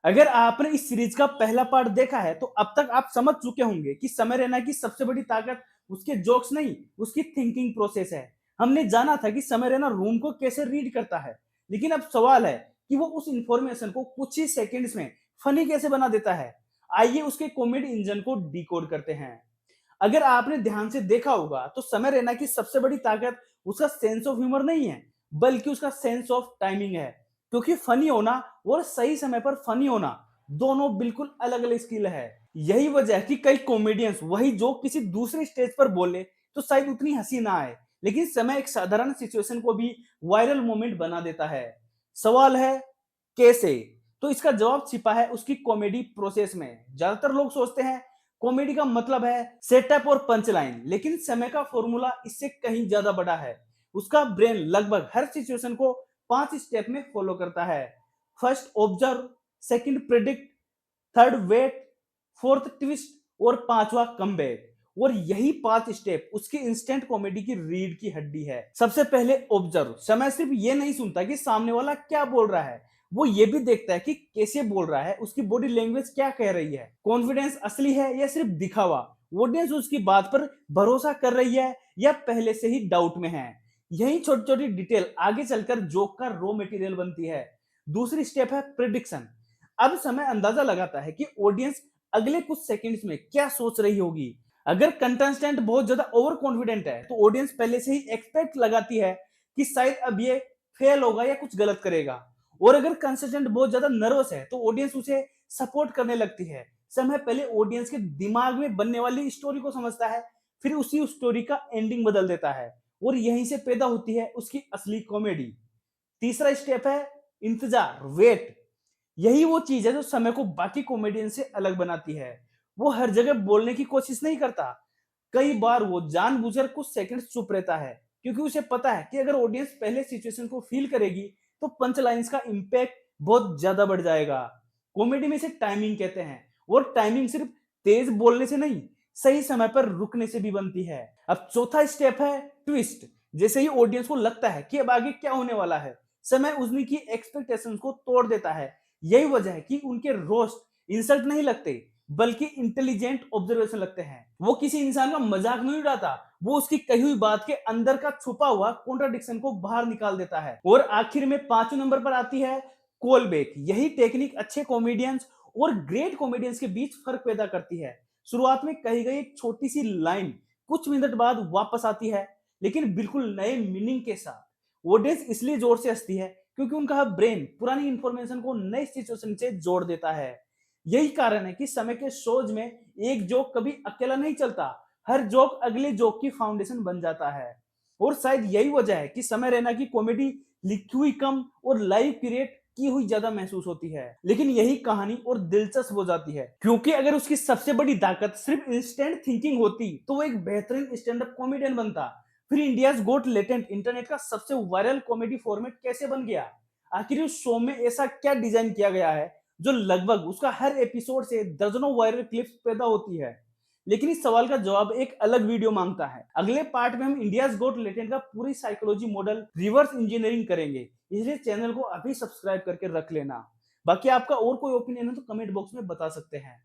अगर आपने इस सीरीज का पहला पार्ट देखा है तो अब तक आप समझ चुके होंगे कि समय रैना की सबसे बड़ी ताकत उसके जोक्स नहीं, उसकी थिंकिंग प्रोसेस है। हमने जाना था कि समय रैना रूम को कैसे रीड करता है, लेकिन अब सवाल है कि वो उस इंफॉर्मेशन को कुछ ही सेकंड्स में फनी कैसे बना देता है। आइए उसके कॉमेडी इंजन को डिकोड करते हैं। अगर आपने ध्यान से देखा होगा तो समय रैना की सबसे बड़ी ताकत उसका सेंस ऑफ ह्यूमर नहीं है, बल्कि उसका सेंस ऑफ टाइमिंग है। क्योंकि फनी होना और सही समय पर फनी होना दोनों बिल्कुल अलग अलग स्किल है। यही वजह है कि कई कॉमेडियंस वही जो किसी दूसरे स्टेज पर बोले तो शायद उतनी हंसी ना आए, लेकिन समय एक साधारण सिचुएशन को भी वायरल मोमेंट बना देता है। सवाल है कैसे? तो इसका जवाब छिपा है उसकी कॉमेडी प्रोसेस में। ज्यादातर लोग सोचते हैं कॉमेडी का मतलब है सेटअप और पंचलाइन, लेकिन समय का फॉर्मूला इससे कहीं ज्यादा बड़ा है। उसका ब्रेन लगभग हर सिचुएशन को 5 स्टेप में फॉलो करता है। First observe, second predict, third wait, fourth twist और पांचवा कमबैक। और यही 5 स्टेप उसकी इंस्टेंट कॉमेडी की रीढ़ की हड्डी है। सबसे पहले ऑब्जर्व। समय सिर्फ ये नहीं सुनता कि सामने वाला क्या बोल रहा है, वो ये भी देखता है कि कैसे बोल रहा है, उसकी बॉडी लैंग्वेज क्या कह रही है, कॉन्फिडेंस असली है या सिर्फ दिखावा, ऑडियंस उसकी बात पर भरोसा कर रही है या पहले से ही डाउट में है। यही छोटी छोटी डिटेल आगे चलकर जोक का रॉ मटेरियल बनती है। दूसरी स्टेप है प्रिडिक्शन। अब समय अंदाजा लगाता है कि ऑडियंस अगले कुछ सेकंड्स में क्या सोच रही होगी। अगर कंटेस्टेंट बहुत ज्यादा ओवर कॉन्फिडेंट है तो ऑडियंस पहले से ही एक्सपेक्ट लगाती है कि शायद अब ये फेल होगा या कुछ गलत करेगा। और अगर कंटेस्टेंट बहुत ज्यादा नर्वस है तो ऑडियंस उसे सपोर्ट करने लगती है। समय पहले ऑडियंस के दिमाग में बनने वाली स्टोरी को समझता है, फिर उसी स्टोरी का एंडिंग बदल देता है, और यहीं से पैदा होती है उसकी असली कॉमेडी। तीसरा स्टेप है इंतजार, वेट। यही वो चीज है जो समय को बाकी कॉमेडियन से अलग बनाती है। वो हर जगह बोलने की कोशिश नहीं करता। कई बार वो जानबूझकर कुछ सेकंड्स चुप रहता है, क्योंकि उसे पता है कि अगर ऑडियंस पहले सिचुएशन को फील करेगी तो पंच लाइन्स का इंपैक्ट बहुत ज्यादा बढ़ जाएगा। कॉमेडी में इसे टाइमिंग कहते हैं, और टाइमिंग सिर्फ तेज बोलने से नहीं, सही समय पर रुकने से भी बनती है। अब चौथा स्टेप है ट्विस्ट। जैसे ही ऑडियंस को लगता है कि अब आगे क्या होने वाला है, समय उनकी एक्सपेक्टेशंस को तोड़ देता है। यही वजह है कि उनके रोस्ट इंसल्ट नहीं लगते, बल्कि इंटेलिजेंट ऑब्जर्वेशन लगते हैं। वो किसी इंसान का मजाक नहीं उड़ाता, वो उसकी कही हुई बात के अंदर का छुपा हुआ कॉन्ट्राडिक्शन को बाहर निकाल देता है। और आखिर में 5वें नंबर पर आती है कॉल बैक। यही टेक्निक अच्छे कॉमेडियंस और ग्रेट कॉमेडियंस के बीच फर्क पैदा करती है। शुरुआत में कही गई एक छोटी सी लाइन कुछ मिनट बाद वापस आती है, लेकिन बिल्कुल नए मीनिंग के साथ। ऑडियंस इसलिए जोर से हंसती है क्योंकि उनका ब्रेन पुरानी इंफॉर्मेशन को नई सिचुएशन से जोड़ देता है। यही कारण है कि समय के शोज में एक जोक कभी अकेला नहीं चलता, हर जोक अगले जोक की फाउंडेशन बन जाता है। और शायद यही वजह है कि समय रैना की कॉमेडी लिखी हुई कम और लाइव क्रिएट की हुई ज्यादा महसूस होती है, लेकिन यही कहानी और दिलचस्प हो जाती है। क्योंकि अगर उसकी सबसे बड़ी ताकत सिर्फ इंस्टेंट थिंकिंग होती तो वो एक बेहतरीन स्टैंड अप कॉमेडियन बनता। फिर इंडियाज गोट लेटेंट इंटरनेट का सबसे वायरल कॉमेडी फॉर्मेट कैसे बन गया? आखिर उस शो में ऐसा क्या डिजाइन किया गया है जो लगभग उसका हर एपिसोड से दर्जनों वायरल क्लिप्स पैदा होती है? लेकिन इस सवाल का जवाब एक अलग वीडियो मांगता है। अगले पार्ट में हम इंडियाज गोट लेटेंट का पूरी साइकोलॉजी मॉडल रिवर्स इंजीनियरिंग करेंगे, इसलिए चैनल को अभी सब्सक्राइब करके रख लेना। बाकी आपका और कोई ओपिनियन है तो कमेंट बॉक्स में बता सकते हैं।